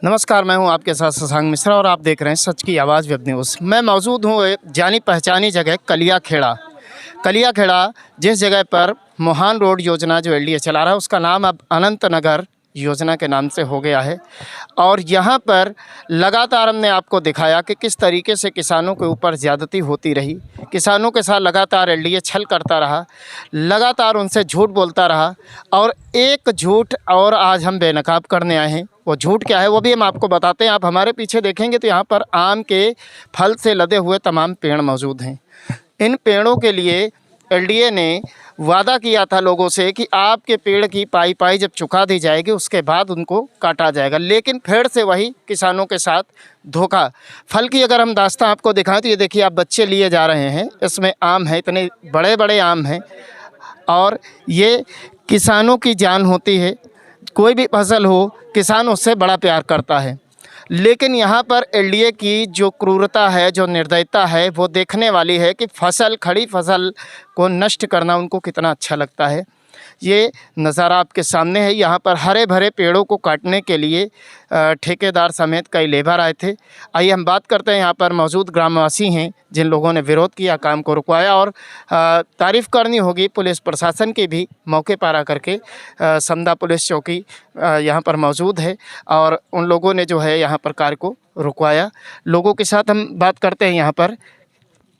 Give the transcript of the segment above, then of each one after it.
नमस्कार, मैं हूं आपके साथ शशांक मिश्रा और आप देख रहे हैं सच की आवाज़ वेब न्यूज़। मैं मौजूद हूं एक जानी पहचानी जगह कलियाखेड़ा, जिस जगह पर मुहान रोड योजना जो एलडीए चला रहा है उसका नाम अब अनंत नगर योजना के नाम से हो गया है। और यहां पर लगातार हमने आपको दिखाया कि किस तरीके से किसानों के ऊपर ज़्यादती होती रही, किसानों के साथ लगातार एलडीए छल करता रहा, लगातार उनसे झूठ बोलता रहा। और एक झूठ और आज हम बेनकाब करने आए हैं। वो झूठ क्या है वो भी हम आपको बताते हैं। आप हमारे पीछे देखेंगे तो यहाँ पर आम के फल से लदे हुए तमाम पेड़ मौजूद हैं। इन पेड़ों के लिए एलडीए ने वादा किया था लोगों से कि आपके पेड़ की पाई जब चुका दी जाएगी उसके बाद उनको काटा जाएगा, लेकिन फिर से वही किसानों के साथ धोखा। फल की अगर हम दास्तां आपको दिखाएं तो ये देखिए, आप बच्चे लिए जा रहे हैं, इसमें आम है, इतने बड़े बड़े आम हैं। और ये किसानों की जान होती है, कोई भी फसल हो किसान उससे बड़ा प्यार करता है। लेकिन यहाँ पर एलडीए की जो क्रूरता है, जो निर्दयता है, वो देखने वाली है कि खड़ी फसल को नष्ट करना उनको कितना अच्छा लगता है। ये नज़ारा आपके सामने है। यहाँ पर हरे भरे पेड़ों को काटने के लिए ठेकेदार समेत कई लेबर आए थे। आइए हम बात करते हैं, यहाँ पर मौजूद ग्रामवासी हैं जिन लोगों ने विरोध किया, काम को रुकवाया। और तारीफ़ करनी होगी पुलिस प्रशासन की भी, मौके पर आकर के समदा पुलिस चौकी यहाँ पर मौजूद है और उन लोगों ने जो है यहाँ पर कार्य को रुकवाया। लोगों के साथ हम बात करते हैं यहाँ पर।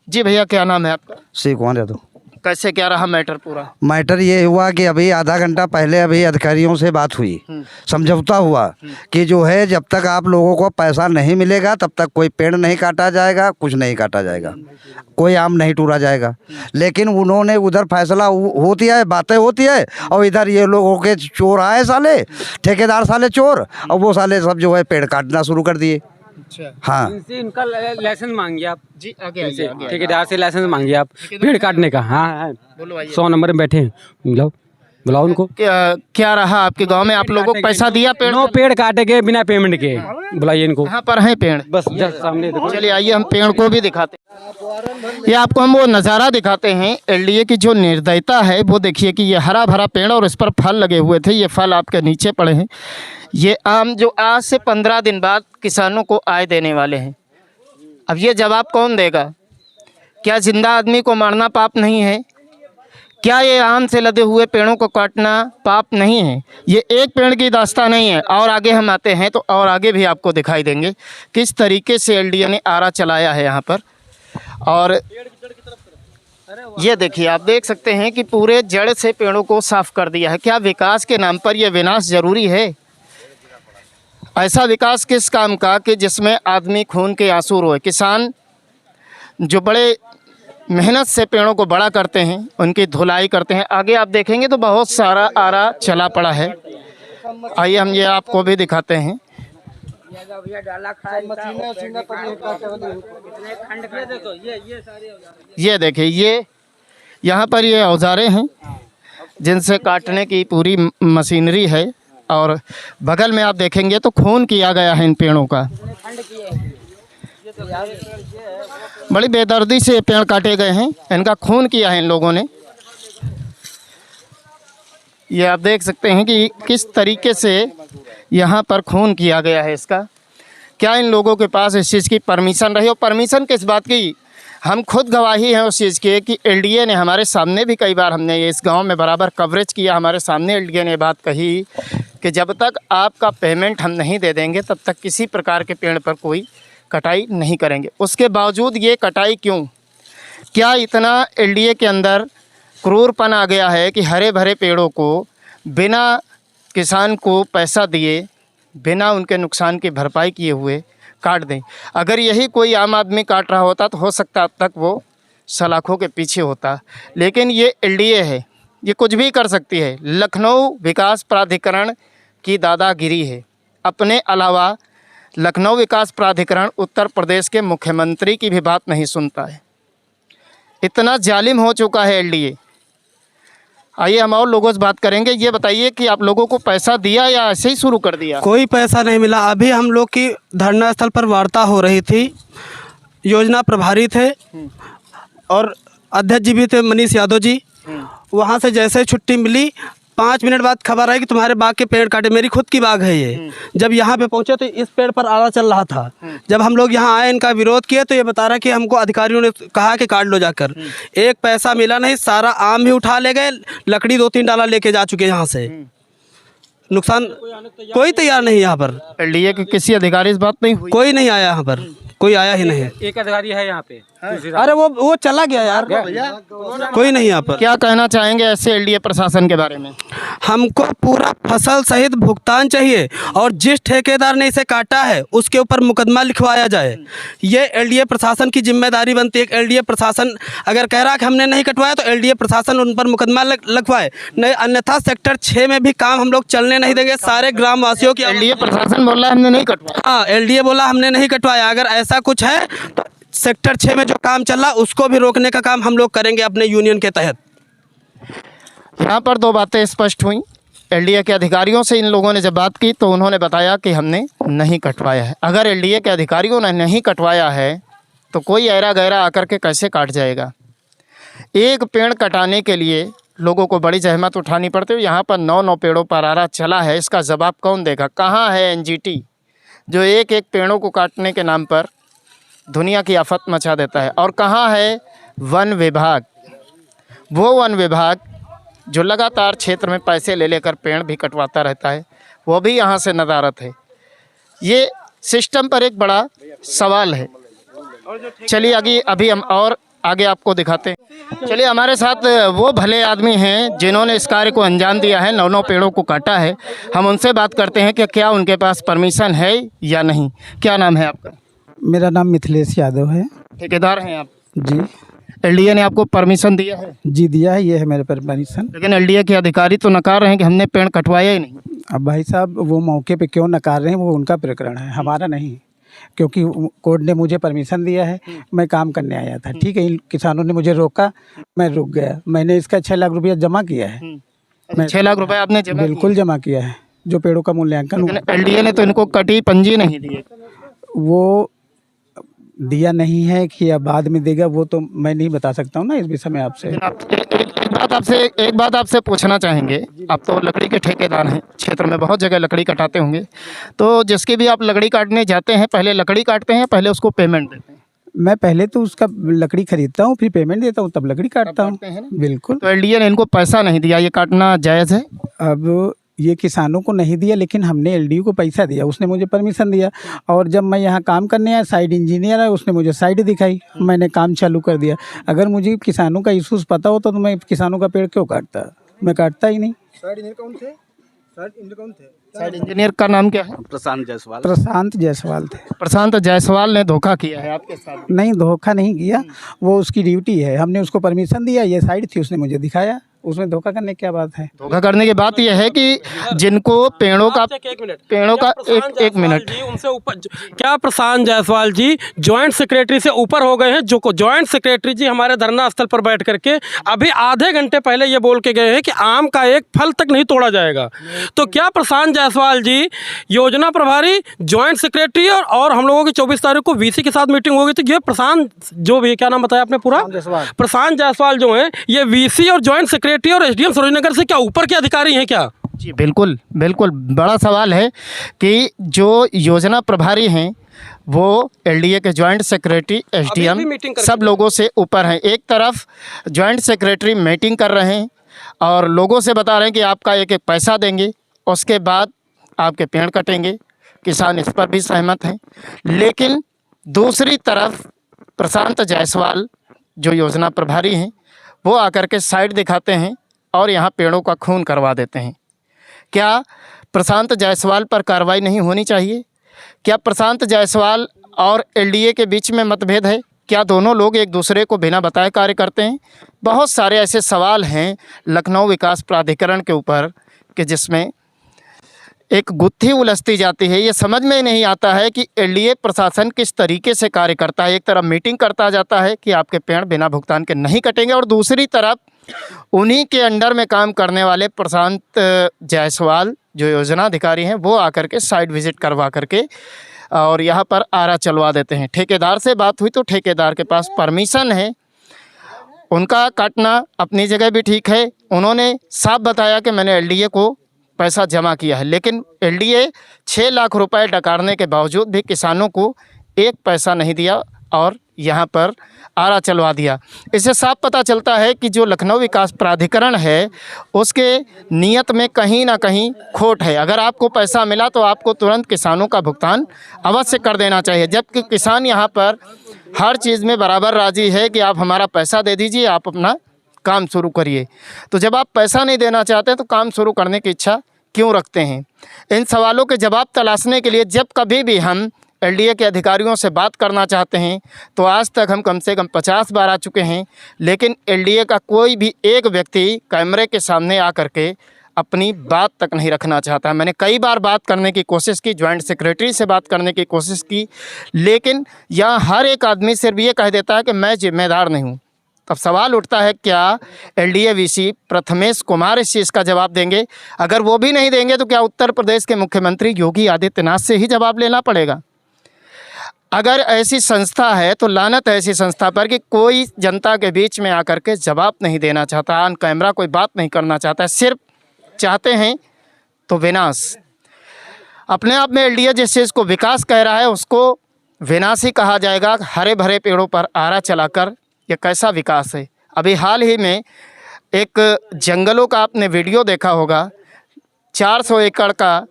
जी भैया, क्या नाम है आपका? शिव कुमार यादव। कैसे क्या रहा मैटर पूरा? मैटर ये हुआ कि अभी आधा घंटा पहले अभी अधिकारियों से बात हुई, समझौता हुआ कि जो है जब तक आप लोगों को पैसा नहीं मिलेगा तब तक कोई पेड़ नहीं काटा जाएगा, कुछ नहीं काटा जाएगा, कोई आम नहीं टूरा जाएगा। लेकिन उन्होंने उधर फैसला होती है, बातें होती है, और इधर ये लोगों के चोर आए साले, ठेकेदार साले चोर, और वो साले सब जो है पेड़ काटना शुरू कर दिए। अच्छा, हाँ, इनसे इनका लाइसेंस मांगिए आप जी। आगे ठेकेदार से लाइसेंस मांगिए आप पेड़ काटने का। हाँ, बोलो भाई। 100 नंबर में बैठे हैं, बुलाओ उनको। क्या रहा आपके गांव में? आप लोगों को पैसा दिया पेड़? नो पेड़ काटे के बिना पेमेंट के, बुलाइए इनको। कहाँ पर है पेड़? बस जस्ट सामने देखो। चलिए आइए हम पेड़ को भी दिखाते हैं। ये आपको हम वो नज़ारा दिखाते हैं एलडीए की जो निर्दयता है। वो देखिए कि ये हरा भरा पेड़ और इस पर फल लगे हुए थे। ये फल आपके नीचे पड़े हैं। ये आम जो आज से 15 दिन बाद किसानों को आय देने वाले हैं। अब ये जवाब कौन देगा? क्या जिंदा आदमी को मारना पाप नहीं है? क्या ये आम से लदे हुए पेड़ों को काटना पाप नहीं है? ये एक पेड़ की दास्तान नहीं है। और आगे हम आते हैं तो और आगे भी आपको दिखाई देंगे किस तरीके से एलडीए ने आरा चलाया है यहाँ पर। और ये देखिए, आप देख सकते हैं कि पूरे जड़ से पेड़ों को साफ कर दिया है। क्या विकास के नाम पर यह विनाश जरूरी है? ऐसा विकास किस काम का कि जिसमें आदमी खून के आंसू रोए? किसान जो बड़े मेहनत से पेड़ों को बड़ा करते हैं, उनकी धुलाई करते हैं। आगे आप देखेंगे तो बहुत सारा आरा चला पड़ा है। आइए हम ये आपको भी दिखाते हैं। ये देखिए, ये यहाँ पर ये औजारें हैं जिनसे काटने की पूरी मशीनरी है। और बगल में आप देखेंगे तो खून किया गया है इन पेड़ों का। बड़ी बेदर्दी से पेड़ काटे गए हैं, इनका खून किया है इन लोगों ने। ये आप देख सकते हैं कि किस तरीके से यहाँ पर खून किया गया है इसका। क्या इन लोगों के पास इस चीज़ की परमिशन रही? और परमिशन किस बात की? हम खुद गवाही हैं उस चीज़ की कि एलडीए ने हमारे सामने भी कई बार, हमने ये इस गांव में बराबर कवरेज किया, हमारे सामने एलडीए ने बात कही कि जब तक आपका पेमेंट हम नहीं दे देंगे तब तक किसी प्रकार के पेड़ पर कोई कटाई नहीं करेंगे। उसके बावजूद ये कटाई क्यों? क्या इतना एलडीए के अंदर क्रूरपन आ गया है कि हरे भरे पेड़ों को बिना किसान को पैसा दिए, बिना उनके नुकसान की भरपाई किए हुए काट दें? अगर यही कोई आम आदमी काट रहा होता तो हो सकता अब तक वो सलाखों के पीछे होता। लेकिन ये एलडीए है, ये कुछ भी कर सकती है। लखनऊ विकास प्राधिकरण की दादागिरी है। अपने अलावा लखनऊ विकास प्राधिकरण उत्तर प्रदेश के मुख्यमंत्री की भी बात नहीं सुनता है। इतना जालिम हो चुका है एलडीए। आइए हम और लोगों से बात करेंगे। ये बताइए कि आप लोगों को पैसा दिया या ऐसे ही शुरू कर दिया? कोई पैसा नहीं मिला। अभी हम लोग की धरना स्थल पर वार्ता हो रही थी, योजना प्रभारी थे और अध्यक्ष जी भी थे, मनीष यादव जी। वहाँ से जैसे छुट्टी मिली 5 मिनट बाद खबर आई कि तुम्हारे बाग के पेड़ काटे। मेरी खुद की बाग है ये। जब यहाँ पे पहुँचे तो इस पेड़ पर आला चल रहा था। जब हम लोग यहाँ आए, इनका विरोध किया, तो ये बता रहा कि हमको अधिकारियों ने कहा कि काट लो जाकर। एक पैसा मिला नहीं, सारा आम भी उठा ले गए, लकड़ी 2-3 डाला लेके जा चुके यहाँ से। नुकसान कोई तैयार नहीं यहाँ पर, एलडीए के किसी अधिकारी से बात नहीं हुई? कोई नहीं आया यहाँ पर, कोई आया ही नहीं। एक अधिकारी है यहाँ पे। अरे वो चला गया यार, कोई नहीं यहाँ पर। क्या कहना चाहेंगे ऐसे एलडीए प्रशासन के बारे में? हमको पूरा फसल सहित भुगतान चाहिए और जिस ठेकेदार ने इसे काटा है उसके ऊपर मुकदमा लिखवाया जाए। ये एलडीए प्रशासन की जिम्मेदारी बनती है। एलडीए प्रशासन अगर कह रहा है कि हमने नहीं कटवाया तो एलडीए प्रशासन उन पर मुकदमा लगवाए, नहीं अन्यथा सेक्टर 6 में भी काम हम लोग चलने नहीं देंगे। सारे ग्रामवासियों की एलडीए प्रशासन बोल रहा है हमने नहीं कटवाया। हाँ, एलडीए बोला हमने नहीं कटवाया। अगर ऐसा कुछ है तो सेक्टर 6 में जो काम चल रहा उसको भी रोकने का काम हम लोग करेंगे अपने यूनियन के तहत। यहाँ पर 2 बातें स्पष्ट हुई। एलडीए के अधिकारियों से इन लोगों ने जब बात की तो उन्होंने बताया कि हमने नहीं कटवाया है। अगर एलडीए के अधिकारियों ने नहीं कटवाया है तो कोई ऐरा गैरा आकर के कैसे काट जाएगा? एक पेड़ कटाने के लिए लोगों को बड़ी जहमत उठानी पड़ती है। यहाँ पर 9 पेड़ों पर आरा चला है, इसका जवाब कौन देगा? कहाँ है एनजीटी जो एक पेड़ों को काटने के नाम पर दुनिया की आफत मचा देता है? और कहाँ है वन विभाग, वो वन विभाग जो लगातार क्षेत्र में पैसे ले लेकर पेड़ भी कटवाता रहता है, वो भी यहाँ से नदारत है। ये सिस्टम पर एक बड़ा सवाल है। चलिए अभी हम और आगे आपको दिखाते हैं। चलिए हमारे साथ वो भले आदमी हैं जिन्होंने इस कार्य को अंजाम दिया है, 9 पेड़ों को काटा है। हम उनसे बात करते हैं कि क्या उनके पास परमिशन है या नहीं। क्या नाम है आपका? मेरा नाम मिथिलेश यादव है। ठेकेदार हैं आप? जी। एलडीए ने आपको परमिशन दिया है? जी दिया है, ये है मेरे परमिशन। लेकिन एलडीए के अधिकारी तो नकार रहे हैं कि हमने पेड़ कटवाया ही नहीं। अब भाई साहब वो मौके पे क्यों नकार रहे हैं वो उनका प्रकरण है, हमारा नहीं। क्योंकि कोर्ट ने मुझे परमिशन दिया है, मैं काम करने आया था। ठीक है, इन किसानों ने मुझे रोका, मैं रुक गया। मैंने इसका 6 लाख रुपया जमा किया है। 6 लाख रुपए आपने जमा बिल्कुल जमा किया है, जो पेड़ों का मूल्यांकन हुआ। एलडीए ने तो इनको कटी पंजी नहीं दी। वो दिया नहीं है कि या बाद में देगा वो तो मैं नहीं बता सकता हूँ ना इस विषय में आपसे। एक बात आपसे पूछना चाहेंगे। आप तो लकड़ी के ठेकेदार हैं, क्षेत्र में बहुत जगह लकड़ी कटाते होंगे, तो जिसकी भी आप लकड़ी काटने जाते हैं पहले लकड़ी काटते हैं, पहले उसको पेमेंट देते हैं? मैं पहले तो उसका लकड़ी खरीदता हूँ, फिर पेमेंट देता हूँ, तब लकड़ी काटता हूँ। बिल्कुल। तो एलडीए ने इनको पैसा नहीं दिया, ये काटना जायज़ है? अब ये किसानों को नहीं दिया, लेकिन हमने एलडीओ को पैसा दिया, उसने मुझे परमिशन दिया। और जब मैं यहाँ काम करने आया, साइड इंजीनियर है, उसने मुझे साइड दिखाई, मैंने काम चालू कर दिया। अगर मुझे किसानों का इशूज़ पता होता तो मैं किसानों का पेड़ क्यों काटता? मैं काटता ही नहीं। साइड इंजीनियर का नाम क्या है? प्रशांत जायसवाल थे। प्रशांत जायसवाल ने धोखा किया है आपके साथ? नहीं, धोखा नहीं किया, वो उसकी ड्यूटी है। हमने उसको परमिशन दिया, ये साइड थी, उसने मुझे दिखाया, उसमें धोखा करने की क्या बात है? धोखा करने की बात यह है कि जिनको पेड़ों का एक मिनट उनसे ऊपर क्या प्रशांत जायसवाल जी जॉइंट सेक्रेटरी से ऊपर हो गए हैं? जो को जॉइंट सेक्रेटरी जी हमारे धरना स्थल पर बैठ करके अभी आधे घंटे पहले ये बोल के गए हैं कि आम का एक फल तक नहीं तोड़ा जाएगा। तो क्या प्रशांत जायसवाल जी योजना प्रभारी, जॉइंट सेक्रेटरी और हम लोगों की 24 तारीख को वीसी के साथ मीटिंग होगी, तो ये प्रशांत जो भी क्या नाम बताया आपने पूरा? प्रशांत जायसवाल जो है ये वीसी और जॉइंट सेक्रेटरी और एसडीएम सरोजनगर से क्या ऊपर के अधिकारी हैं क्या? जी बिल्कुल बिल्कुल। बड़ा सवाल है कि जो योजना प्रभारी हैं वो एलडीए के जॉइंट सेक्रेटरी, एसडीएम सब लोगों से ऊपर हैं। एक तरफ जॉइंट सेक्रेटरी मीटिंग कर रहे हैं और लोगों से बता रहे हैं कि आपका एक पैसा देंगे, उसके बाद आपके पेड़ कटेंगे। किसान इस पर भी सहमत हैं। लेकिन दूसरी तरफ प्रशांत जायसवाल जो योजना प्रभारी हैं वो आकर के साइड दिखाते हैं और यहाँ पेड़ों का खून करवा देते हैं। क्या प्रशांत जायसवाल पर कार्रवाई नहीं होनी चाहिए? क्या प्रशांत जायसवाल और एलडीए के बीच में मतभेद है? क्या दोनों लोग एक दूसरे को बिना बताए कार्य करते हैं? बहुत सारे ऐसे सवाल हैं लखनऊ विकास प्राधिकरण के ऊपर कि जिसमें एक गुत्थी उलझती जाती है। ये समझ में नहीं आता है कि एलडीए प्रशासन किस तरीके से कार्य करता है। एक तरफ मीटिंग करता जाता है कि आपके पेड़ बिना भुगतान के नहीं कटेंगे, और दूसरी तरफ उन्हीं के अंडर में काम करने वाले प्रशांत जायसवाल जो योजना अधिकारी हैं वो आकर के साइट विजिट करवा करके और यहाँ पर आरा चलवा देते हैं। ठेकेदार से बात हुई तो ठेकेदार के पास परमिशन है, उनका काटना अपनी जगह भी ठीक है। उन्होंने साफ बताया कि मैंने एलडीए को पैसा जमा किया है, लेकिन एलडीए 6 लाख रुपए डकारने के बावजूद भी किसानों को एक पैसा नहीं दिया और यहाँ पर आरा चलवा दिया। इससे साफ पता चलता है कि जो लखनऊ विकास प्राधिकरण है उसके नियत में कहीं ना कहीं खोट है। अगर आपको पैसा मिला तो आपको तुरंत किसानों का भुगतान अवश्य कर देना चाहिए, जबकि किसान यहाँ पर हर चीज़ में बराबर राज़ी है कि आप हमारा पैसा दे दीजिए, आप अपना काम शुरू करिए। तो जब आप पैसा नहीं देना चाहते तो काम शुरू करने की इच्छा क्यों रखते हैं? इन सवालों के जवाब तलाशने के लिए जब कभी भी हम एलडीए के अधिकारियों से बात करना चाहते हैं तो आज तक हम कम से कम 50 बार आ चुके हैं, लेकिन एलडीए का कोई भी एक व्यक्ति कैमरे के सामने आकर के अपनी बात तक नहीं रखना चाहता। मैंने कई बार बात करने की कोशिश की, जॉइंट सेक्रेटरी से बात करने की कोशिश की, लेकिन यहाँ हर एक आदमी सिर्फ ये कह देता है कि मैं जिम्मेदार नहीं हूँ। तब सवाल उठता है, क्या एलडीए वीसी प्रथमेश कुमार इस चीज़ का जवाब देंगे? अगर वो भी नहीं देंगे तो क्या उत्तर प्रदेश के मुख्यमंत्री योगी आदित्यनाथ से ही जवाब लेना पड़ेगा? अगर ऐसी संस्था है तो लानत है ऐसी संस्था पर कि कोई जनता के बीच में आकर के जवाब नहीं देना चाहता, ऑन कैमरा कोई बात नहीं करना चाहता, सिर्फ चाहते हैं तो विनाश। अपने आप में एलडीए जिस चीज़ को विकास कह रहा है उसको विनाश ही कहा जाएगा। हरे भरे पेड़ों पर आरा चलाकर ये कैसा विकास है? अभी हाल ही में एक जंगलों का आपने वीडियो देखा होगा, 400 एकड़ का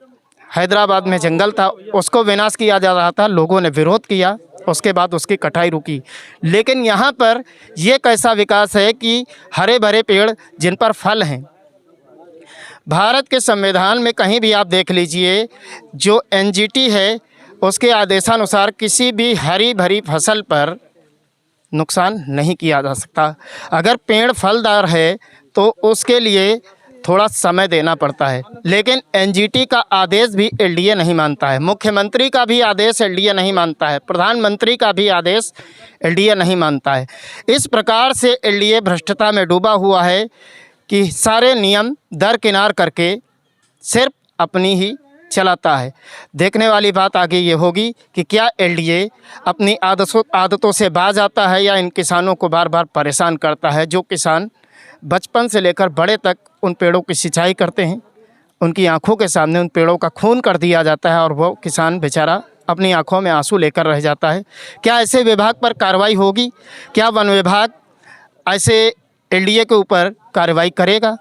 हैदराबाद में जंगल था, उसको विनाश किया जा रहा था, लोगों ने विरोध किया, उसके बाद उसकी कटाई रुकी। लेकिन यहाँ पर ये कैसा विकास है कि हरे भरे पेड़ जिन पर फल हैं। भारत के संविधान में कहीं भी आप देख लीजिए, जो एनजीटी है उसके आदेशानुसार किसी भी हरी भरी फसल पर नुकसान नहीं किया जा सकता। अगर पेड़ फलदार है तो उसके लिए थोड़ा समय देना पड़ता है, लेकिन एनजीटी का आदेश भी एलडीए नहीं मानता है, मुख्यमंत्री का भी आदेश एलडीए नहीं मानता है, प्रधानमंत्री का भी आदेश एलडीए नहीं मानता है। इस प्रकार से एलडीए भ्रष्टता में डूबा हुआ है कि सारे नियम दरकिनार करके सिर्फ अपनी ही चलाता है। देखने वाली बात आगे ये होगी कि क्या एलडीए अपनी आदतों से बाज आता है या इन किसानों को बार बार परेशान करता है। जो किसान बचपन से लेकर बड़े तक उन पेड़ों की सिंचाई करते हैं, उनकी आंखों के सामने उन पेड़ों का खून कर दिया जाता है और वो किसान बेचारा अपनी आंखों में आंसू लेकर रह जाता है। क्या ऐसे विभाग पर कार्रवाई होगी? क्या वन विभाग ऐसे एलडीए के ऊपर कार्रवाई करेगा?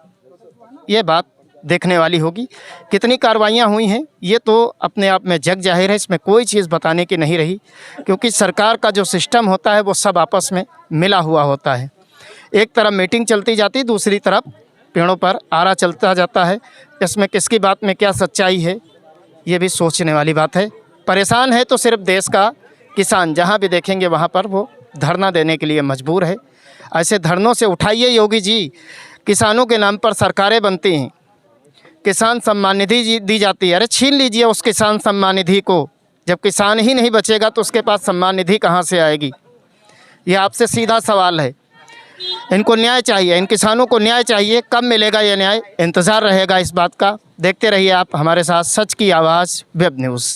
ये बात देखने वाली होगी। कितनी कार्रवाइयाँ हुई हैं ये तो अपने आप में जग जाहिर है, इसमें कोई चीज़ बताने की नहीं रही, क्योंकि सरकार का जो सिस्टम होता है वो सब आपस में मिला हुआ होता है। एक तरफ मीटिंग चलती जाती, दूसरी तरफ पेड़ों पर आरा चलता जाता है। इसमें किसकी बात में क्या सच्चाई है ये भी सोचने वाली बात है। परेशान है तो सिर्फ देश का किसान, जहाँ भी देखेंगे वहाँ पर वो धरना देने के लिए मजबूर है। ऐसे धरनों से उठाइए योगी जी। किसानों के नाम पर सरकारें बनती हैं, किसान सम्मान निधि दी जाती है, अरे छीन लीजिए उस किसान सम्मान निधि को। जब किसान ही नहीं बचेगा तो उसके पास सम्मान निधि कहाँ से आएगी? ये आपसे सीधा सवाल है। इनको न्याय चाहिए, इन किसानों को न्याय चाहिए। कब मिलेगा ये न्याय? इंतज़ार रहेगा इस बात का। देखते रहिए आप हमारे साथ सच की आवाज़ वेब न्यूज़।